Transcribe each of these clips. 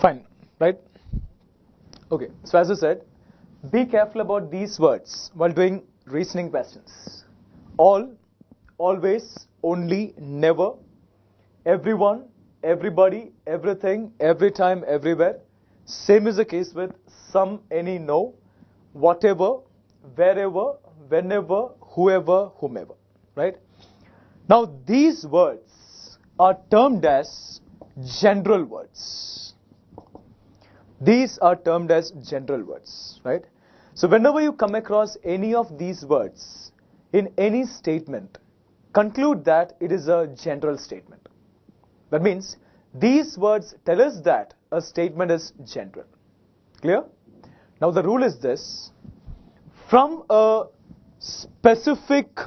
Fine, right? Okay, so as I said, be careful about these words while doing reasoning questions. All, always, only, never, everyone, everybody, everything, every time, everywhere. Same is the case with some, any, no, whatever, wherever, whenever, whoever, whomever, right? Now these words are termed as general words. These are termed as general words, right? So whenever you come across any of these words in any statement, conclude that it is a general statement. That means these words tell us that a statement is general. Clear? Now the rule is this: from a specific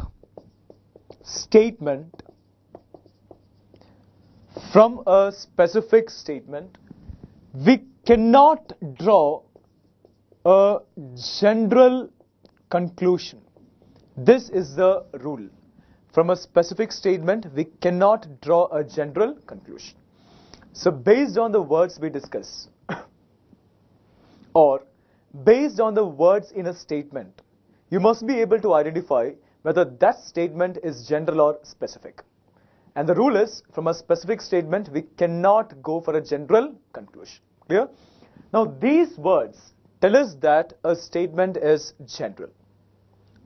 statement, we cannot draw a general conclusion. This is the rule. From a specific statement, we cannot draw a general conclusion. So based on the words we discuss, or based on the words in a statement, you must be able to identify whether that statement is general or specific. And the rule is, from a specific statement, we cannot go for a general conclusion. Clear? Now these words tell us that a statement is general.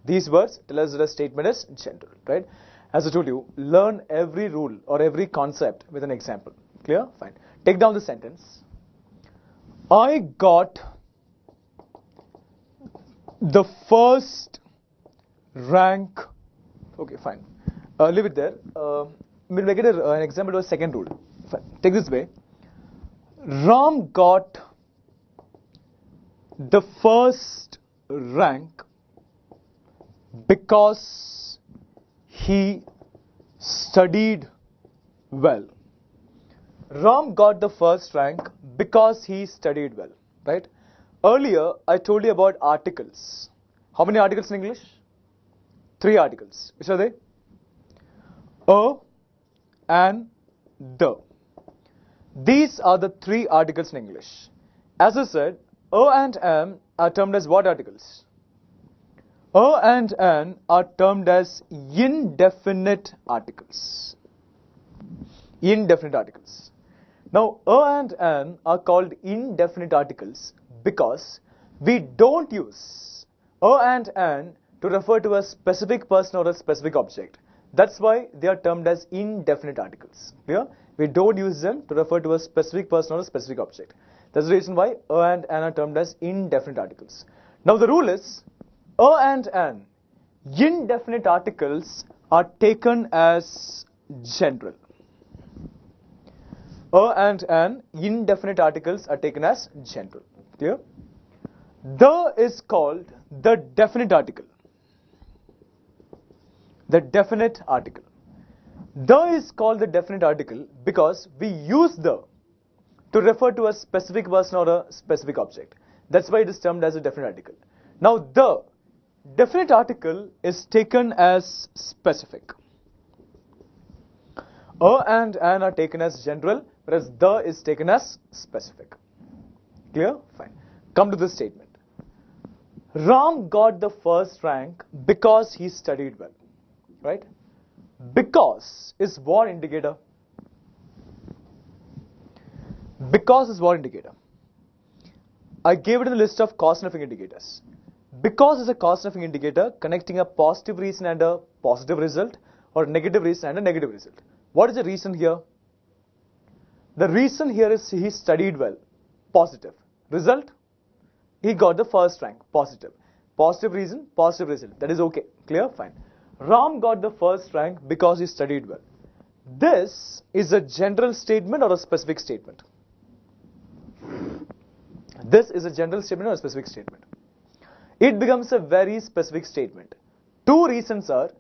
These words tell us that a statement is general, right? As I told you, learn every rule or every concept with an example. Clear? Fine. Take down the sentence. I got the first rank. Okay, fine. Leave it there. We'll make it an example of a second rule. Fine. Take this way. Ram got the first rank because he studied well. Ram got the first rank because he studied well, right? Earlier, I told you about articles. How many articles in English? 3 articles. Which are they? A and the. These are the 3 articles in English. As I said, a and am are termed as what articles? A and an are termed as indefinite articles. Indefinite articles. Now, a and an are called indefinite articles because we don't use a and an to refer to a specific person or a specific object. That's why they are termed as indefinite articles. Clear? We don't use them to refer to a specific person or a specific object. That's the reason why a and an are termed as indefinite articles. Now the rule is, a and an indefinite articles are taken as general. A and an indefinite articles are taken as general. Clear? The is called the definite article. The definite article. The is called the definite article because we use the to refer to a specific person or a specific object. That's why it is termed as a definite article. Now the definite article is taken as specific. A and an are taken as general, whereas the is taken as specific. Clear? Fine. Come to this statement. Ram got the first rank because he studied well. Right? Because is what indicator? Because is what indicator? I gave it in the list of cause-and-effect indicators. Because is a cause-and-effect indicator connecting a positive reason and a positive result, or negative reason and a negative result. What is the reason here? The reason here is he studied well. Positive. Result? He got the first rank. Positive. Positive reason, positive result. That is okay. Clear? Fine. Ram got the first rank because he studied well. This is a general statement or a specific statement? This is a general statement or a specific statement? It becomes a very specific statement. 2 reasons are,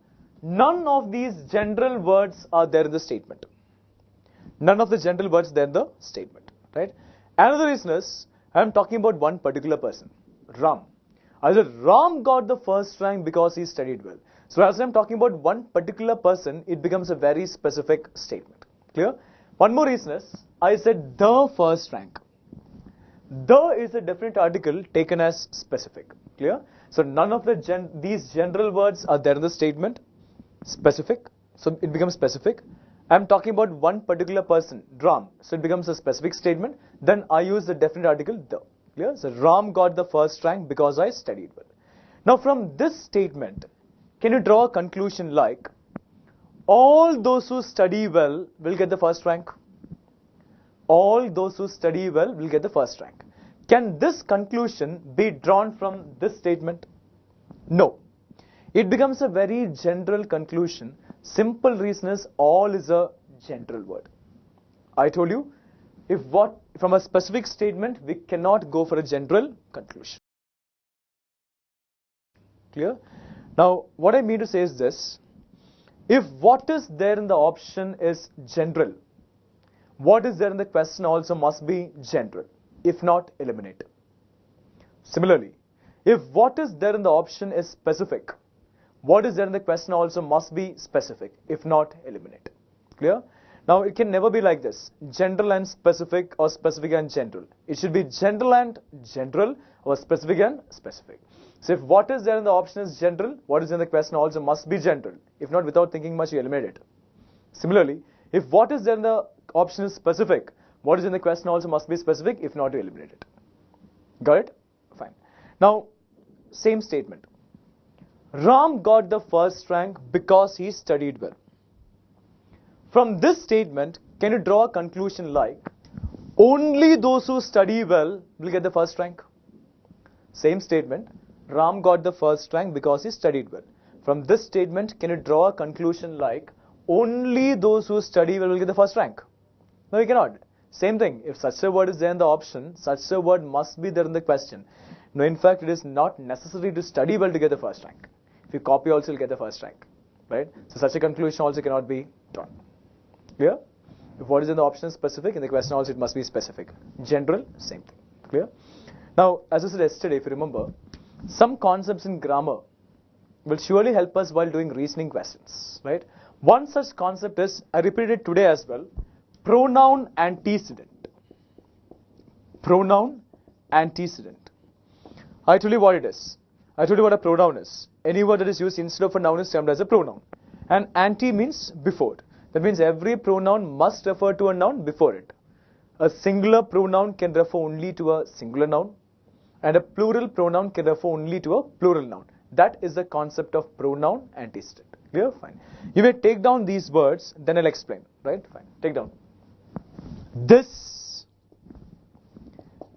none of these general words are there in the statement. None of the general words there in the statement, right? Another reason is, I am talking about one particular person, Ram. I said Ram got the first rank because he studied well. So as I am talking about one particular person, it becomes a very specific statement. Clear? One more reason is, I said the first rank. The is a definite article taken as specific. Clear? So none of these general words are there in the statement. Specific. So it becomes specific. I'm talking about one particular person, Ram. So it becomes a specific statement. Then I use the definite article the. Clear? So Ram got the first rank because I studied well. Now from this statement, can you draw a conclusion like all those who study well will get the first rank? All those who study well will get the first rank. Can this conclusion be drawn from this statement? No. It becomes a very general conclusion. Simple reason is all is a general word. I told you, from a specific statement, we cannot go for a general conclusion. Clear? Now, what I mean to say is this. If what is there in the option is general, what is there in the question also must be general. If not, eliminate. Similarly, if what is there in the option is specific, what is there in the question also must be specific. If not, eliminate. Clear? Now, it can never be like this. General and specific or specific and general. It should be general and general or specific and specific. So if what is there in the option is general, what is in the question also must be general. If not, without thinking much, you eliminate it. Similarly, if what is there in the option is specific, what is in the question also must be specific. If not, you eliminate it. Got it? Fine. Now, same statement. Ram got the first rank because he studied well. From this statement, can you draw a conclusion like only those who study well will get the first rank? Same statement. Ram got the first rank because he studied well. From this statement, can you draw a conclusion like only those who study well will get the first rank? No, you cannot. Same thing. If such a word is there in the option, such a word must be there in the question. No, in fact, it is not necessary to study well to get the first rank. If you copy also, you'll get the first rank. Right? So such a conclusion also cannot be drawn. Clear? If what is in the option is specific, in the question also it must be specific. General, same thing. Clear? Now, as I said yesterday, if you remember, some concepts in grammar will surely help us while doing reasoning questions. Right? One such concept is, I repeated it today as well, pronoun antecedent. Pronoun antecedent. I told you what it is. I told you what a pronoun is. Any word that is used instead of a noun is termed as a pronoun. And ante means before. That means every pronoun must refer to a noun before it. A singular pronoun can refer only to a singular noun, and a plural pronoun can refer only to a plural noun. That is the concept of pronoun antecedent. Clear? Fine. You may take down these words, then I'll explain. Right? Fine. Take down. This,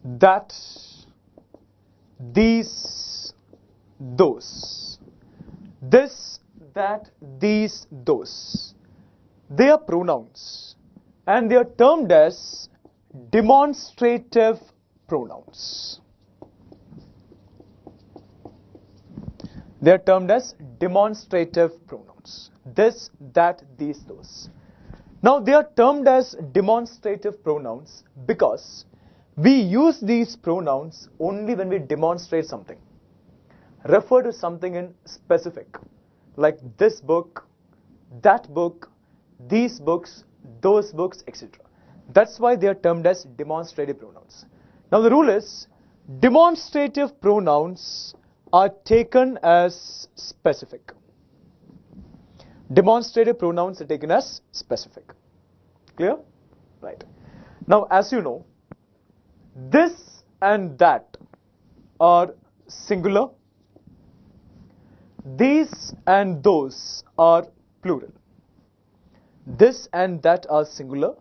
that, these, those. This, that, these, those. They are pronouns, and they are termed as demonstrative pronouns. They are termed as demonstrative pronouns. This, that, these, those. Now, they are termed as demonstrative pronouns because we use these pronouns only when we demonstrate something. Refer to something in specific, like this book, that book, these books, those books, etc. That's why they are termed as demonstrative pronouns. Now the rule is, demonstrative pronouns are taken as specific. Demonstrative pronouns are taken as specific. Clear? Right. Now, as you know, this and that are singular. These and those are plural. This and that are singular.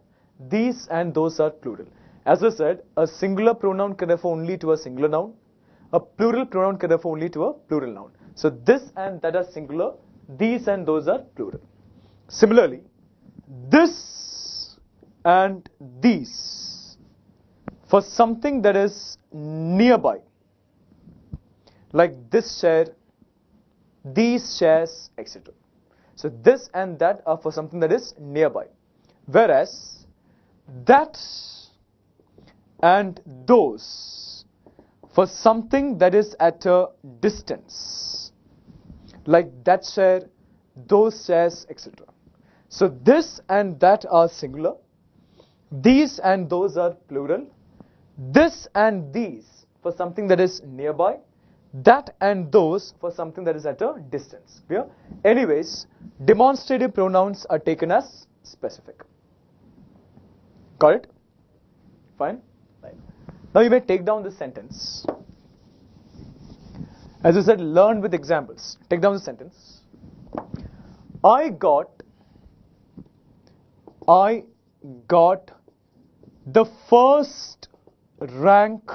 These and those are plural. As I said, a singular pronoun can refer only to a singular noun. A plural pronoun can refer only to a plural noun. So this and that are singular. These and those are plural. Similarly, this and these for something that is nearby, like this chair, these chairs, etc. So this and that are for something that is nearby, whereas that and those for something that is at a distance, like that chair, those chairs, etc. So this and that are singular, these and those are plural, this and these for something that is nearby, that and those for something that is at a distance. Clear? Anyways, demonstrative pronouns are taken as specific. Got it? Fine? Right. Now you may take down this sentence. As I said, learn with examples. Take down the sentence. I got the first rank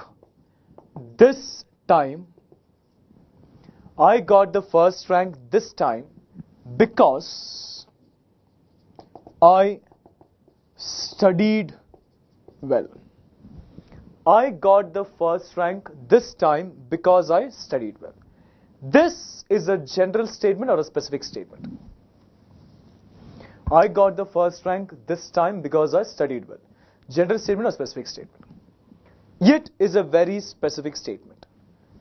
this time. I got the first rank this time because I studied well. I got the first rank this time because I studied well. This is a general statement or a specific statement? I got the first rank this time because I studied well. General statement or specific statement? It is a very specific statement.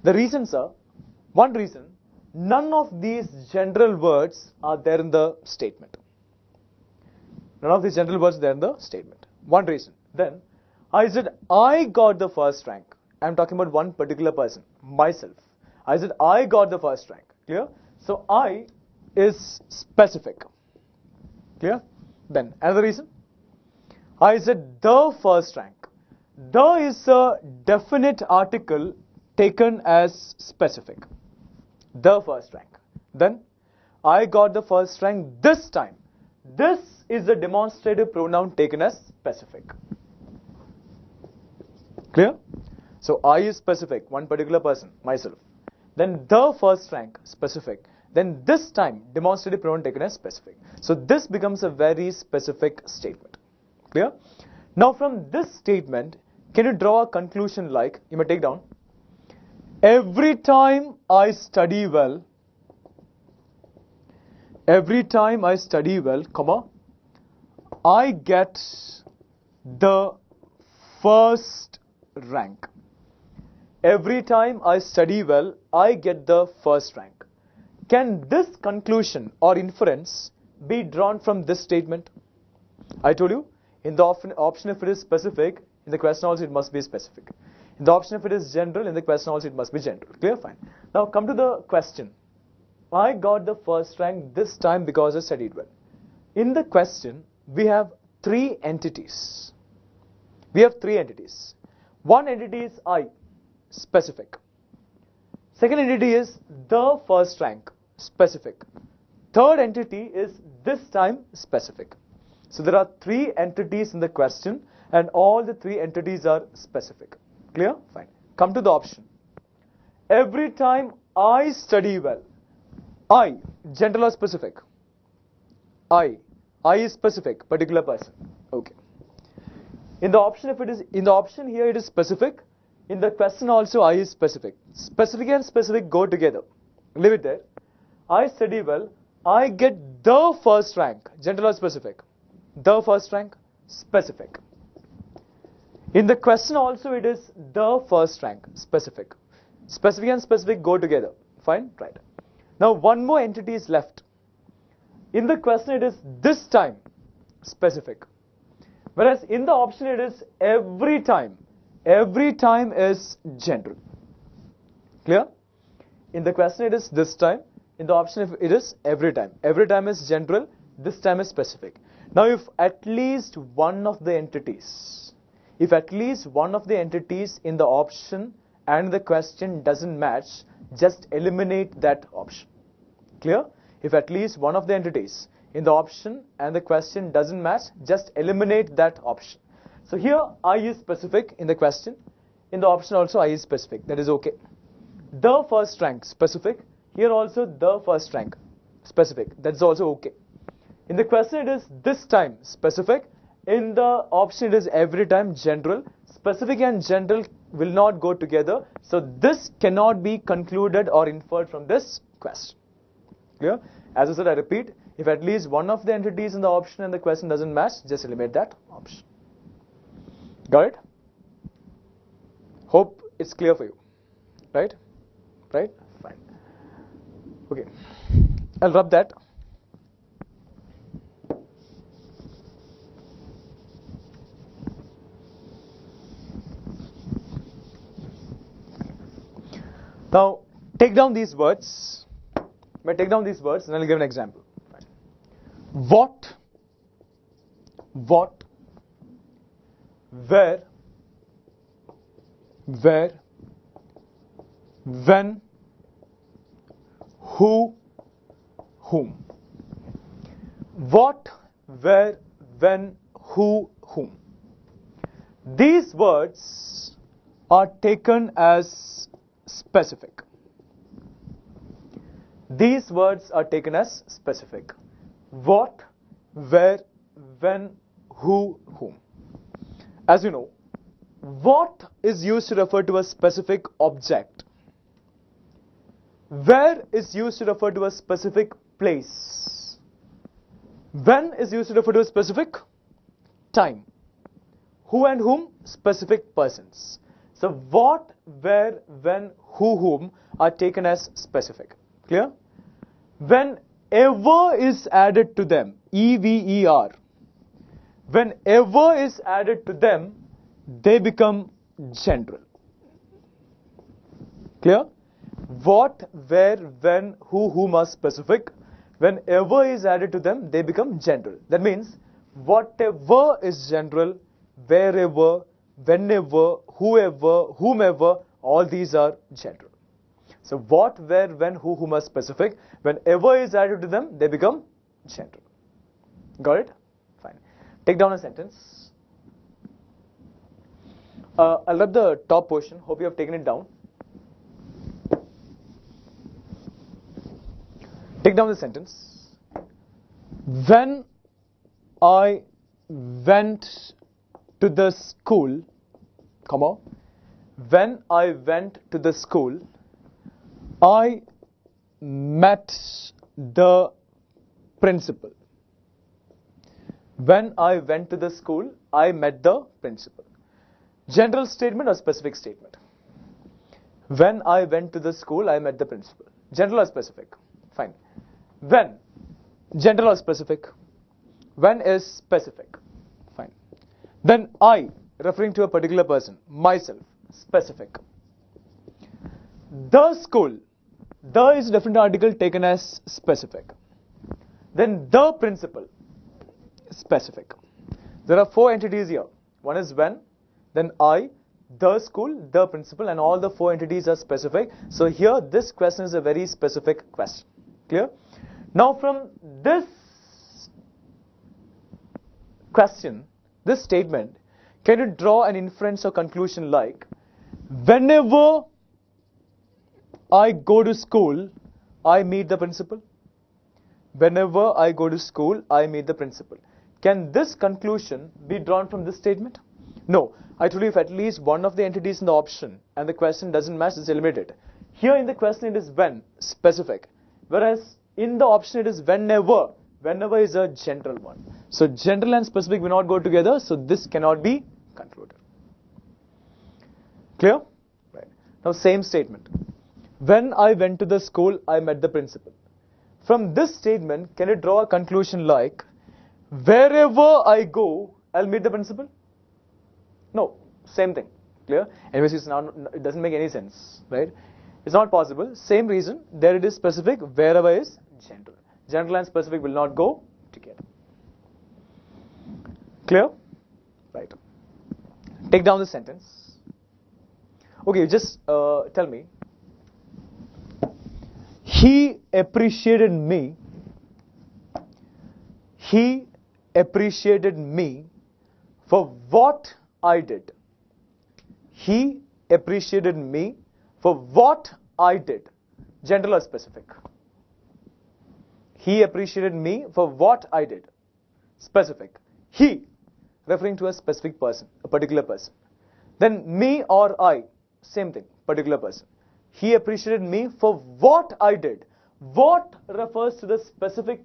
The reasons are, one reason, none of these general words are there in the statement. None of these general words are there in the statement. One reason. Then, I said I got the first rank. I'm talking about one particular person, myself. I said I got the first rank. Clear? So I is specific. Clear? Then another reason. I said the first rank. The is a definite article taken as specific. The first rank. Then I got the first rank this time. This is a demonstrative pronoun taken as specific. Clear? So I is specific, one particular person, myself. Then the first rank, specific. Then this time, demonstrative pronoun taken as specific. So this becomes a very specific statement. Clear? Now from this statement, can you draw a conclusion like, you may take down, every time I study well, comma, I get the first rank. Every time I study well, I get the first rank. Can this conclusion or inference be drawn from this statement? I told you, in the option if it is specific, in the question also it must be specific. In the option if it is general, in the question also it must be general. Clear? Fine. Now come to the question. I got the first rank this time because I studied well. In the question, we have three entities. One entity is I, specific. Second entity is the first rank, specific. Third entity is this time, specific. So there are three entities in the question and all the three entities are specific. Clear? Fine. Come to the option. Every time I study well. I, general or specific? I is specific, particular person. Okay. In the option, here it is specific. In the question also I is specific. Specific and specific go together. Leave it there. I study well. I get the first rank. General or specific? The first rank, specific. In the question also it is the first rank, specific. Specific and specific go together. Fine? Right. Now one more entity is left. In the question it is this time, specific. Whereas in the option it is every time. Every time is general. Clear? In the question it is this time. In the option it is every time. Every time is general. This time is specific. Now if at least one of the entities in the option and the question doesn't match, just eliminate that option. Clear? If at least one of the entities in the option and the question doesn't match, just eliminate that option. So here I is specific in the question. In the option also I is specific. That is okay. The first rank, specific. Here also the first rank, specific. That's also okay. In the question it is this time, specific. In the option it is every time, general. Specific and general will not go together. So this cannot be concluded or inferred from this question. Clear? As I said, I repeat, if at least one of the entities in the option and the question doesn't match, just eliminate that option. Got it? Hope it's clear for you. Right? Right? Fine. Okay. I'll rub that. Now, take down these words. Take down these words and I'll give an example. What, where, when, who, whom. What, where, when, who, whom. These words are taken as specific. These words are taken as specific. What, where, when, who, whom. As you know, what is used to refer to a specific object. Where is used to refer to a specific place. When is used to refer to a specific time. Who and whom? Specific persons. So what, where, when, who, whom are taken as specific. Clear? Whenever is added to them, EVER, whenever is added to them, they become general. Clear? What, where, when, who, whom are specific. Whenever is added to them, they become general. That means whatever is general, wherever, whenever, whoever, whomever, all these are general. So what, where, when, who, whom are specific. Whenever is added to them, they become general. Got it? Fine. Take down a sentence. I'll write the top portion. Hope you have taken it down. Take down the sentence. When I went to the school, comma, when I went to the school, I met the principal. When I went to the school, I met the principal. General statement or specific statement? When I went to the school, I met the principal. General or specific? Fine. When? General or specific? When is specific. Fine. Then I, referring to a particular person, myself, specific. The school. The is a different article taken as specific. Then the principal, specific. There are four entities here. One is when, then I, the school, the principal, and all the four entities are specific. So here this question is a very specific question. Clear? Now from this question, this statement, can you draw an inference or conclusion like, whenever I go to school, I meet the principal. Whenever I go to school, I meet the principal. Can this conclusion be drawn from this statement? No. I told you if at least one of the entities in the option and the question doesn't match, it's eliminated. Here in the question it is when, specific. Whereas in the option it is whenever. Whenever is a general one. So general and specific will not go together, so this cannot be concluded. Clear? Right. Now same statement. When I went to the school, I met the principal. From this statement, can you draw a conclusion like, wherever I go, I'll meet the principal? No, same thing. Clear? Anyways, it doesn't make any sense, right? It's not possible. Same reason, there it is specific, wherever is general. General and specific will not go together. Clear? Right. Take down the sentence. Okay, just tell me. He appreciated me. He appreciated me for what I did. He appreciated me for what I did. General or specific? He appreciated me for what I did. Specific. He, referring to a specific person, a particular person. Then me or I, same thing, particular person. He appreciated me for what I did. What refers to the specific?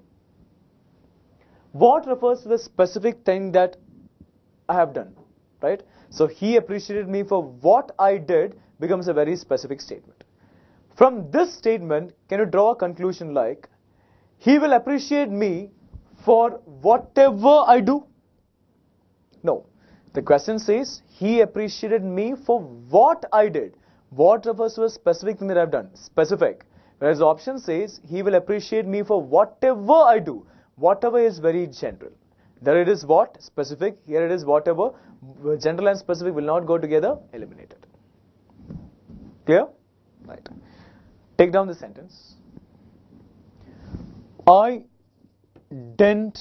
What refers to the specific thing that I have done, right? So he appreciated me for what I did becomes a very specific statement. From this statement, can you draw a conclusion like, he will appreciate me for whatever I do? No. The question says, he appreciated me for what I did. What refers to a specific thing that I've done? Specific. Whereas the option says, he will appreciate me for whatever I do. Whatever is very general. There it is what? Specific. Here it is whatever. General and specific will not go together. Eliminated. Clear? Right. Take down the sentence. I didn't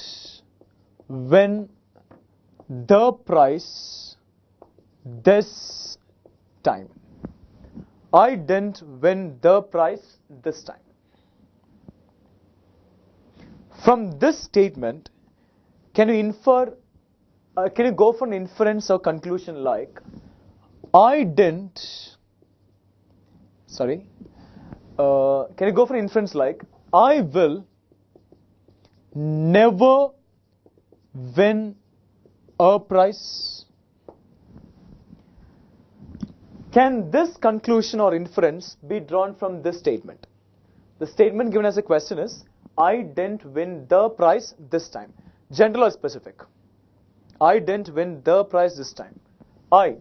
win the prize this time. I didn't win the prize this time. From this statement, can you infer, can you go for an inference or conclusion like, can you go for an inference like, I will never win a prize? Can this conclusion or inference be drawn from this statement? The statement given as a question is, I didn't win the prize this time. General or specific? I didn't win the prize this time. I,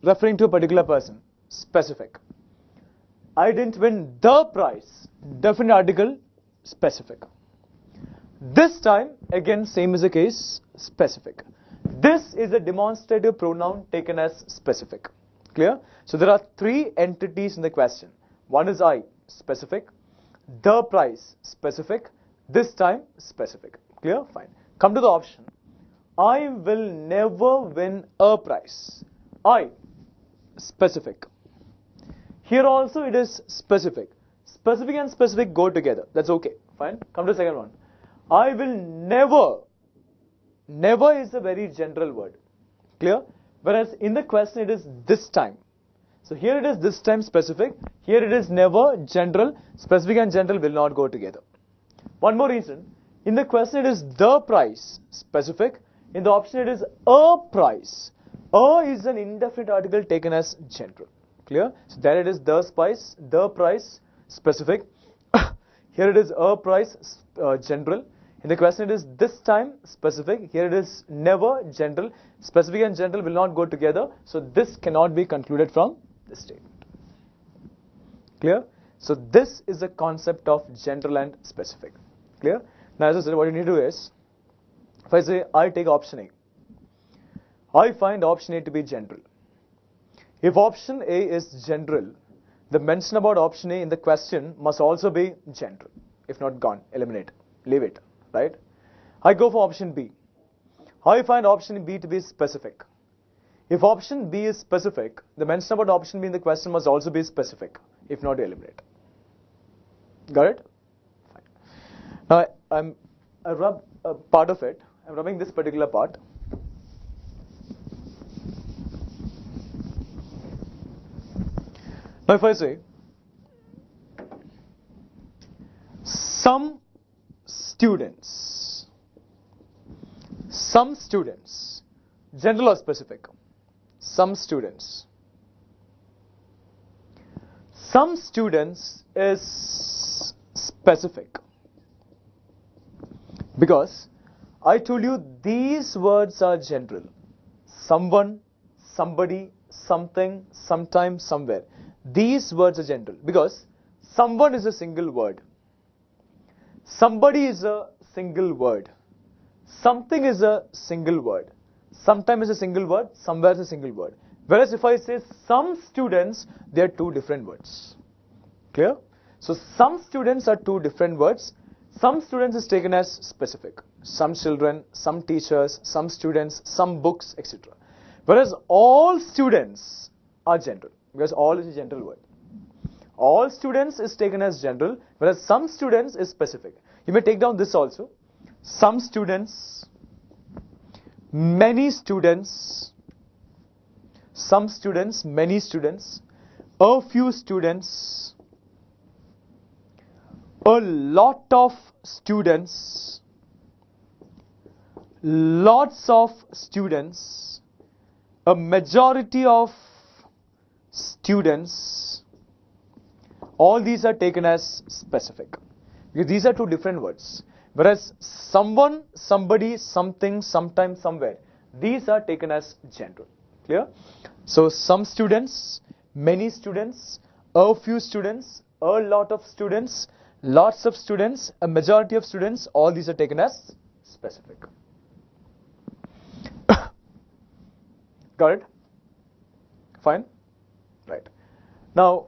referring to a particular person. Specific. I didn't win the prize. Definite article. Specific. This time, again, same is the case. Specific. This is a demonstrative pronoun taken as specific. Clear? So there are three entities in the question. One is I, specific. The prize, specific. This time, specific. Clear? Fine. Come to the option. I will never win a prize. I, specific. Here also it is specific. Specific and specific go together. That's okay. Fine. Come to the second one. I will never. Never is a very general word. Clear? Whereas in the question it is this time. So here it is this time specific. Here it is never general. Specific and general will not go together. One more reason. In the question it is the price specific. In the option it is a price. A is an indefinite article taken as general. Clear? So there it is the price specific. Here it is a price general. In the question it is this time specific. Here it is never general. Specific and general will not go together. So this cannot be concluded from this statement. Clear? So this is the concept of general and specific. Clear? Now as I said, what you need to do is, if I say I take option A, I find option A to be general. If option A is general, the mention about option A in the question must also be general. If not, gone, eliminate, leave it. Right? I go for option B. I find option B to be specific. If option B is specific, the mention about option B in the question must also be specific. If not, eliminate. Got it? Fine. Now I rub a part of it. I'm rubbing this particular part. Now if I say some students, general or specific? Some students is specific because I told you these words are general. Someone, somebody, something, sometime, somewhere. These words are general because someone is a single word. Somebody is a single word. Something is a single word. Sometime is a single word. Somewhere is a single word. Whereas if I say some students, they are two different words. Clear? So some students are two different words. Some students is taken as specific. Some children, some teachers, some students, some books, etc. Whereas all students are general. Because all is a general word. All students is taken as general, whereas some students is specific. You may take down this also. Some students, many students, some students, many students, a few students, a lot of students, lots of students, a majority of students. All these are taken as specific because these are two different words. Whereas someone, somebody, something, sometime, somewhere, these are taken as general. Clear? So some students, many students, a few students, a lot of students, lots of students, a majority of students, all these are taken as specific. Got it? Fine? Right. Now,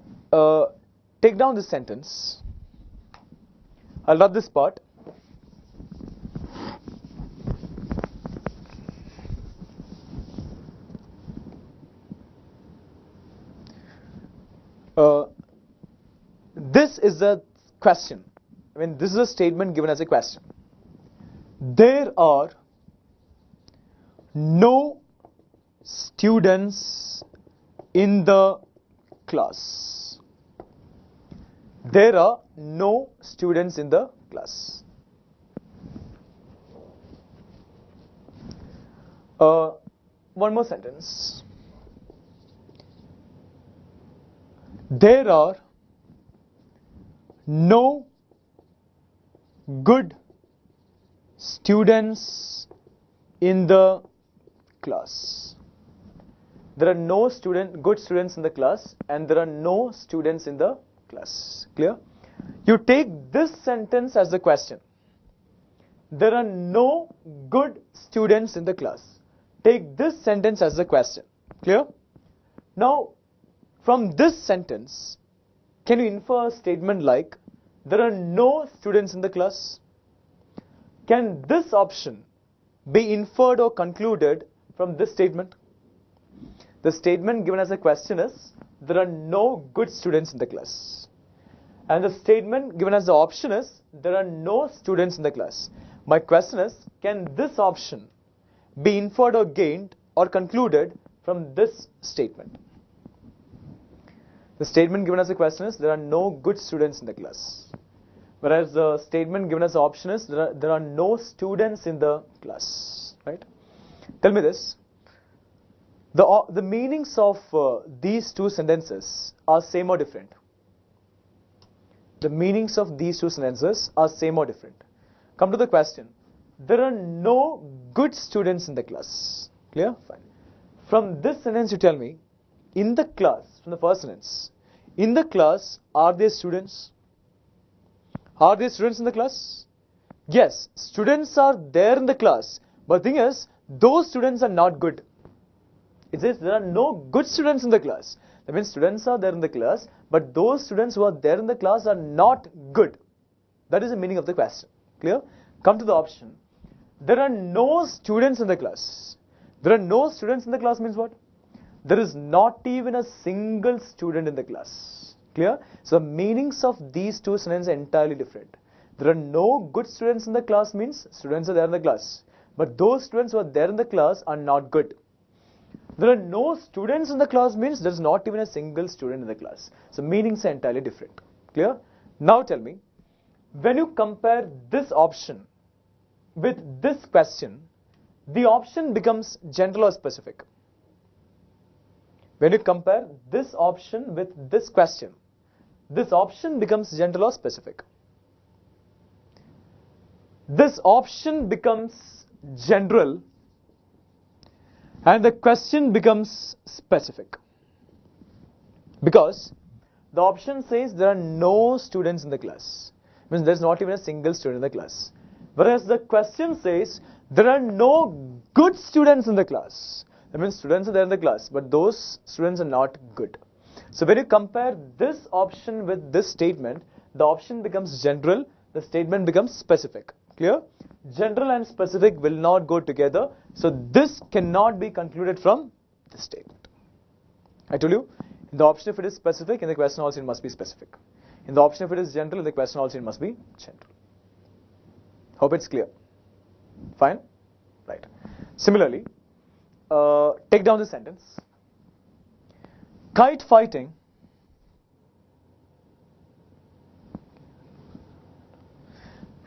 take down this sentence. I'll rub this part. This is a question. I mean, this is a statement given as a question. There are no students in the class. There are no students in the class. One more sentence. There are no good students in the class. There are no good students in the class, and there are no students in the class. Clear? You take this sentence as the question. There are no good students in the class. Take this sentence as the question. Clear? Now, from this sentence, can you infer a statement like, there are no students in the class? Can this option be inferred or concluded from this statement? The statement given as a question is, there are no good students in the class. And the statement given as the option is, there are no students in the class. My question is, can this option be inferred or gained or concluded from this statement? The statement given as a question is, there are no good students in the class. Whereas the statement given as the option is, there are no students in the class. Right? Tell me this. The meanings of these two sentences are same or different? The meanings of these two sentences are same or different? Come to the question. There are no good students in the class. Clear? Fine. From this sentence you tell me, in the class, from the first sentence, in the class, are there students? Are there students in the class? Yes, students are there in the class. But the thing is, those students are not good. It says there are no good students in the class. That means students are there in the class, but those students who are there in the class are not good. That is the meaning of the question. Clear? Come to the option. There are no students in the class. There are no students in the class means what? There is not even a single student in the class. Clear? So the meanings of these two sentences are entirely different. There are no good students in the class means students are there in the class. But those students who are there in the class are not good. There are no students in the class means there is not even a single student in the class. So meanings are entirely different. Clear? Now tell me, when you compare this option with this question, the option becomes general or specific? When you compare this option with this question, this option becomes general or specific? This option becomes general and the question becomes specific. Because the option says there are no students in the class. Means there is not even a single student in the class. Whereas the question says there are no good students in the class. That means students are there in the class, but those students are not good. So when you compare this option with this statement, the option becomes general, the statement becomes specific. Clear? General and specific will not go together. So this cannot be concluded from this statement. I told you, in the option if it is specific, in the question also it must be specific. In the option if it is general, in the question also it must be general. Hope it's clear. Fine? Right. Similarly, take down the sentence. Kite fighting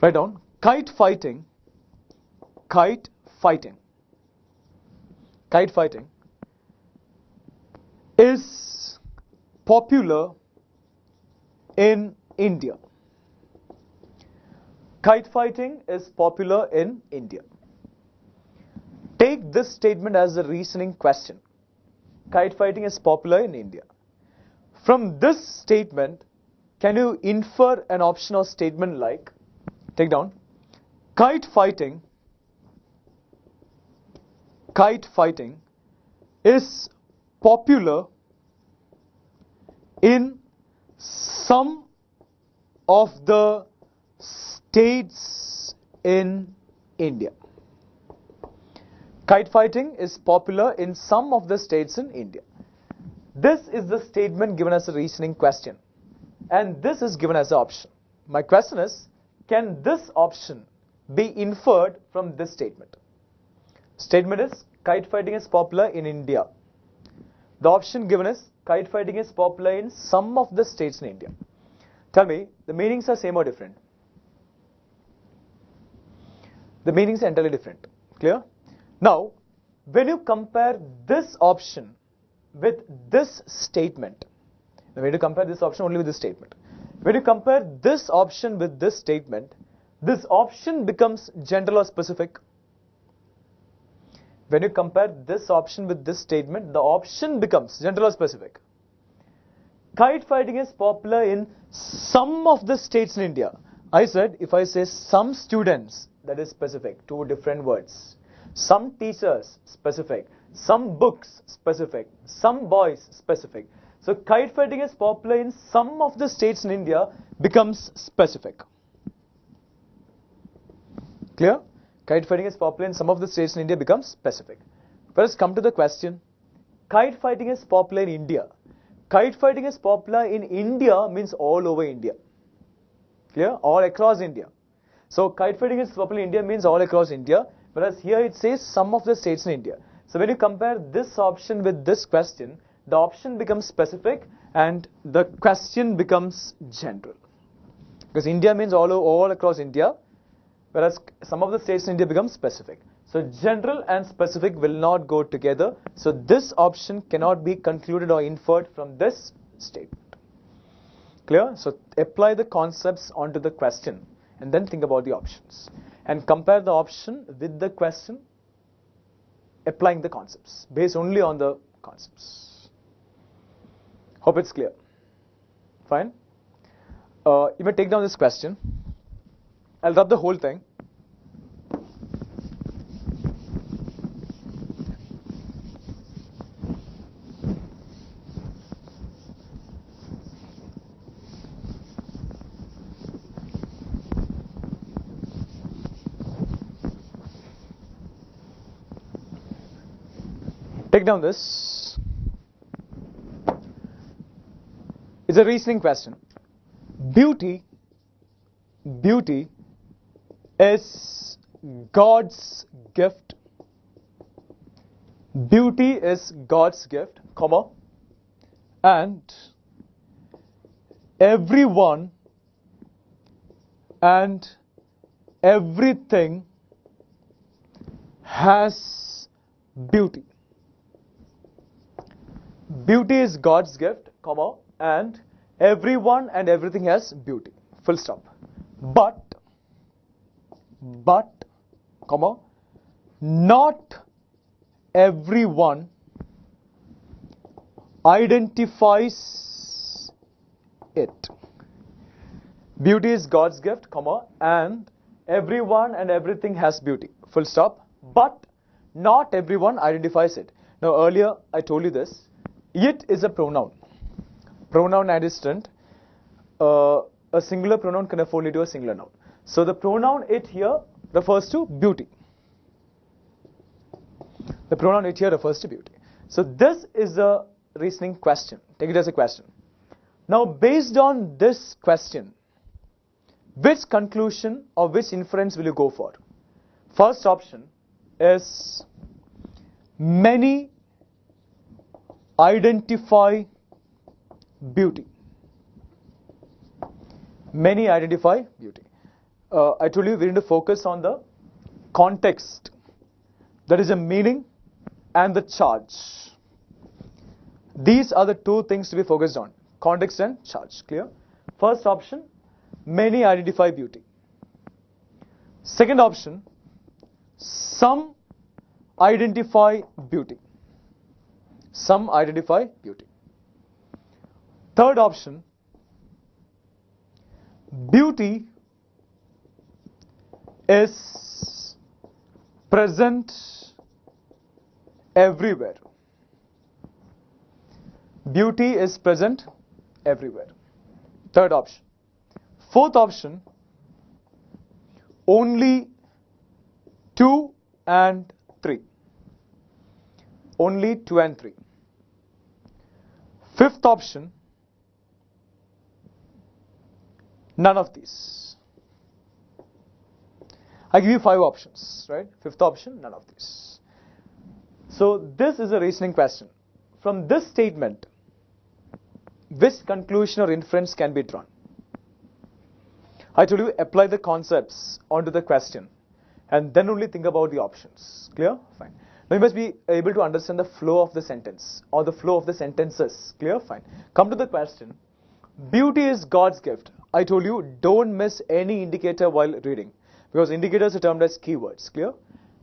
write down kite fighting is popular in India. Kite fighting is popular in India. Take this statement as a reasoning question. Kite fighting is popular in India. From this statement, can you infer an option or statement like, take down, kite fighting is popular in some of the states in India. Kite fighting is popular in some of the states in India. This is the statement given as a reasoning question, and this is given as an option. My question is, can this option be inferred from this statement? Statement is, kite fighting is popular in India. The option given is, kite fighting is popular in some of the states in India. Tell me, the meanings are same or different? The meanings are entirely different. Clear? Now, when you compare this option with this statement, when you compare this option only with this statement, when you compare this option with this statement, this option becomes general or specific. When you compare this option with this statement, the option becomes general or specific. Kite fighting is popular in some of the states in India. I said, if I say some students, that is specific, two different words. Some teachers, specific. Some books, specific. Some boys, specific. So kite fighting is popular in some of the states in India becomes specific. Clear? Kite fighting is popular in some of the states in India becomes specific. First, come to the question. Kite fighting is popular in India. Kite fighting is popular in India means all over India. Clear? All across India. So kite fighting is popular in India means all across India, whereas here it says some of the states in India. So when you compare this option with this question, the option becomes specific and the question becomes general. Because India means all across India, whereas some of the states in India become specific. So general and specific will not go together. So this option cannot be concluded or inferred from this statement. Clear? So apply the concepts onto the question and then think about the options. And compare the option with the question, applying the concepts, based only on the concepts. Hope it's clear. Fine? You may take down this question. I'll rub the whole thing. Take down this. It's a reasoning question. Beauty is God's gift. Beauty is God's gift, comma, and everyone and everything has beauty. Beauty is God's gift, comma, and everyone and everything has beauty. Full stop. But, comma, not everyone identifies it. Beauty is God's gift, comma, and everyone and everything has beauty. Full stop. But not everyone identifies it. Now earlier I told you this. It is a pronoun. Pronoun antecedent. A singular pronoun can refer only to a singular noun. So the pronoun it here refers to beauty. The pronoun it here refers to beauty. So this is a reasoning question. Take it as a question. Now based on this question, which conclusion or which inference will you go for? First option is many identify beauty. Many identify beauty. I told you we need to focus on the context. That is the meaning and the charge. These are the two things to be focused on. Context and charge. Clear? First option, many identify beauty. Second option, some identify beauty. Some identify beauty. Third option, beauty is present everywhere. Beauty is present everywhere. Third option. Fourth option, only 2 and 3. Only 2 and 3. Fifth option, none of these. I give you 5 options, right? Fifth option, none of these. So this is a reasoning question. From this statement, which conclusion or inference can be drawn? I told you apply the concepts onto the question and then only think about the options. Clear? Fine. Now you must be able to understand the flow of the sentence or the flow of the sentences. Clear? Fine. Come to the question. Beauty is God's gift. I told you don't miss any indicator while reading because indicators are termed as keywords. Clear?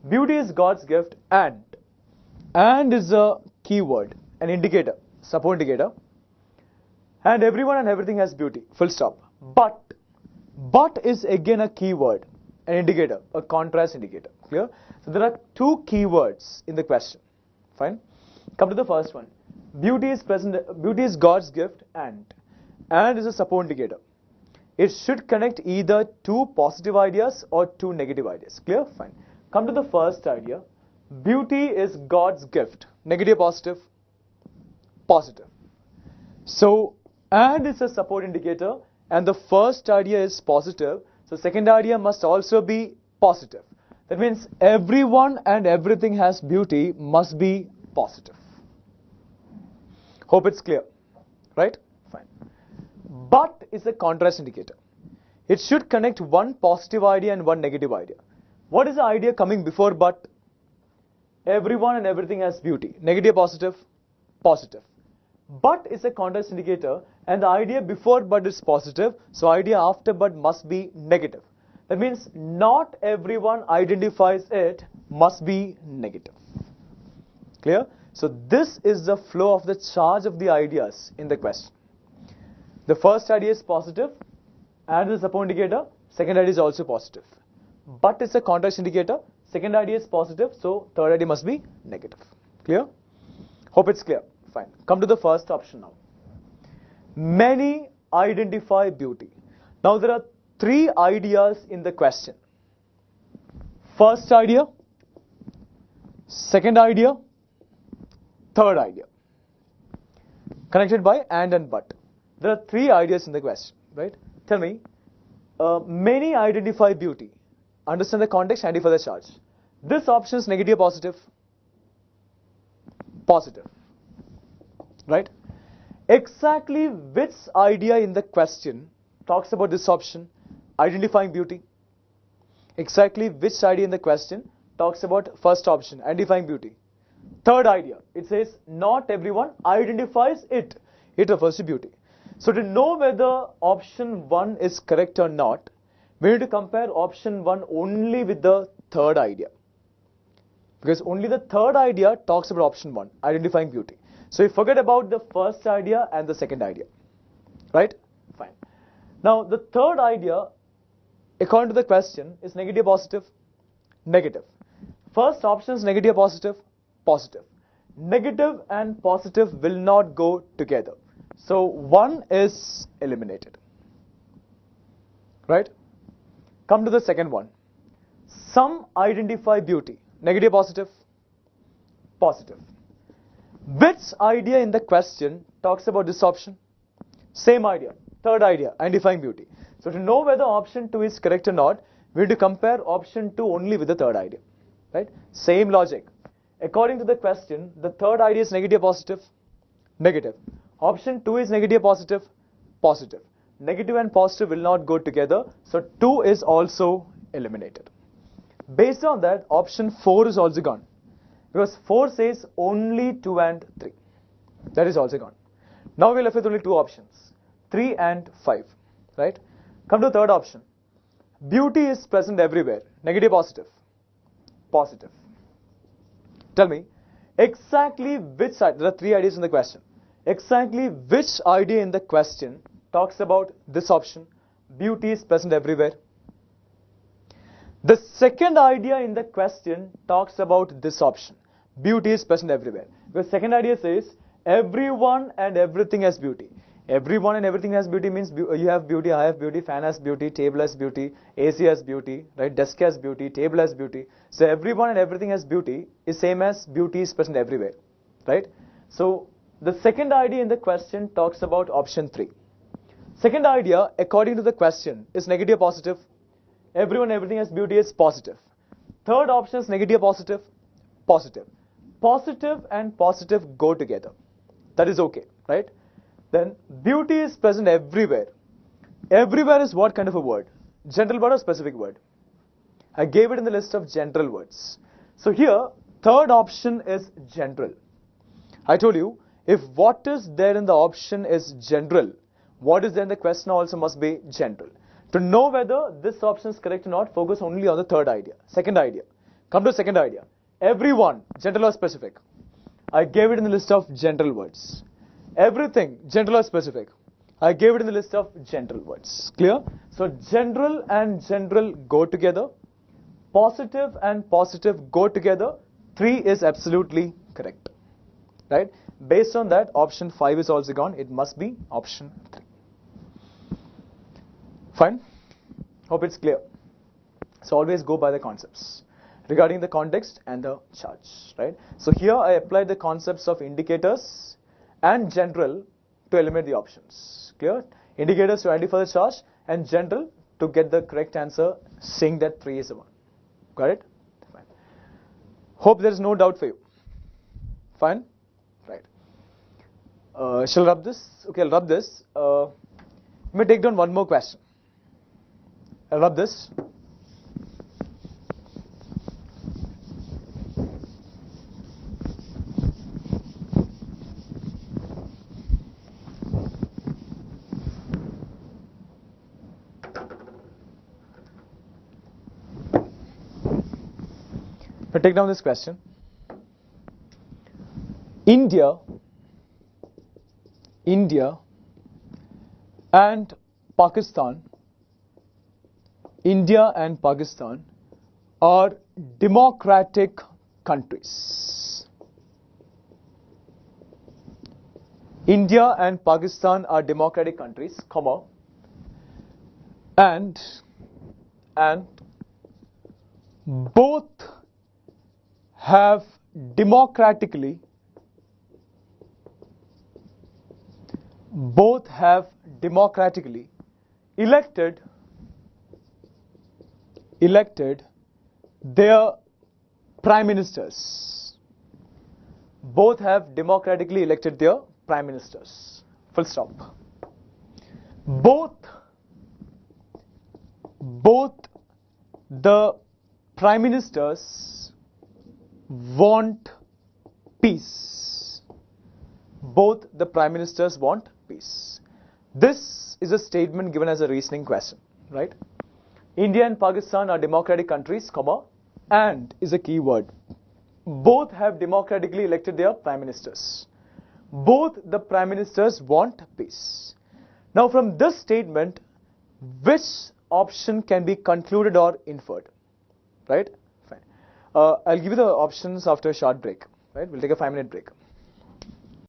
Beauty is God's gift and is a keyword, an indicator, support indicator. And everyone and everything has beauty, full stop. But is again a keyword, an indicator, a contrast indicator. Clear? So there are 2 keywords in the question. Fine. Come to the first one. Beauty is God's gift and is a support indicator. It should connect either 2 positive ideas or 2 negative ideas. Clear? Fine. Come to the first idea. Beauty is God's gift. Negative, positive, positive. So and is a support indicator and the first idea is positive, so second idea must also be positive. That means everyone and everything has beauty must be positive. Hope it's clear, right? Fine. But is a contrast indicator. It should connect 1 positive idea and 1 negative idea. What is the idea coming before but? Everyone and everything has beauty. Negative, positive, positive. But is a contrast indicator and the idea before but is positive, so idea after but must be negative. That means not everyone identifies it must be negative. Clear? So this is the flow of the charge of the ideas in the question. The first idea is positive and is a support indicator, second idea is also positive. But is a contrast indicator, second idea is positive, so third idea must be negative. Clear? Hope it's clear. Fine. Come to the first option now. Many identify beauty. Now there are 3 ideas in the question. First idea, second idea, third idea. Connected by and but. There are 3 ideas in the question, right? Tell me, many identify beauty. Understand the context, identify the charge. This option is negative, positive, positive. Right? Exactly which idea in the question talks about this option, identifying beauty? Exactly which idea in the question talks about first option, identifying beauty? Third idea, it says not everyone identifies it. It refers to beauty. So to know whether option 1 is correct or not, we need to compare option 1 only with the third idea. Because only the third idea talks about option 1, identifying beauty. So you forget about the first idea and the second idea. Right? Fine. Now the third idea, according to the question, is negative, positive, negative. First option is negative, positive, positive. Negative and positive will not go together. So 1 is eliminated. Right? Come to the second one. Some identify beauty. Negative, positive, positive. Which idea in the question talks about this option? Same idea. Third idea, identifying beauty. So to know whether option 2 is correct or not, we need to compare option 2 only with the third idea. Right? Same logic. According to the question, the third idea is negative, positive, negative. Option 2 is negative, positive, positive. Negative and positive will not go together, so 2 is also eliminated. Based on that, option 4 is also gone. Because 4 says only 2 and 3. That is also gone. Now we are left with only 2 options, 3 and 5. Right? Come to the third option. Beauty is present everywhere. Negative, positive, positive. Tell me, exactly which side, there are 3 ideas in the question. exactly which idea in the question talks about this option? Beauty is present everywhere. The second idea in the question talks about this option. Beauty is present everywhere. The second idea says everyone and everything has beauty. Everyone and everything has beauty means you have beauty, I have beauty, fan has beauty, table has beauty, AC has beauty, right? Desk has beauty, table has beauty. So everyone and everything has beauty is same as beauty is present everywhere, right? So the second idea in the question talks about option 3. Second idea, according to the question, is negative or positive? Everyone, everything has beauty is positive. Third option is negative or positive? Positive. Positive and positive go together. That is okay, right? Then beauty is present everywhere. Everywhere is what kind of a word? General word or specific word? I gave it in the list of general words. So here, third option is general. I told you, if what is there in the option is general, what is there in the question also must be general. To know whether this option is correct or not, focus only on the third idea. Second idea. Come to second idea. Everyone, general or specific? I gave it in the list of general words. Everything, general or specific? I gave it in the list of general words. Clear? So general and general go together. Positive and positive go together. 3 is absolutely correct. Right? Based on that, option 5 is also gone. It must be option 3. Fine? Hope it's clear. So always go by the concepts regarding the context and the charge, right? So here I applied the concepts of indicators and general to eliminate the options. Clear? Indicators to identify the charge and general to get the correct answer, saying that 3 is the one. Got it? Fine. Hope there is no doubt for you. Fine? Right. Shall I rub this? Okay, I'll rub this. Let me take down one more question. I'll rub this. I'll take down this question. India and Pakistan are democratic countries. India and Pakistan are democratic countries, comma, and both have democratically elected their prime ministers. Both have democratically elected their prime ministers. Full stop. Both the prime ministers want peace. Both the prime ministers want peace. This is a statement given as a reasoning question, right? India and Pakistan are democratic countries, comma, and is a key word. Both have democratically elected their prime ministers. Both the prime ministers want peace. Now from this statement, which option can be concluded or inferred? Right? Fine. I'll give you the options after a short break. Right? We'll take a 5-minute break.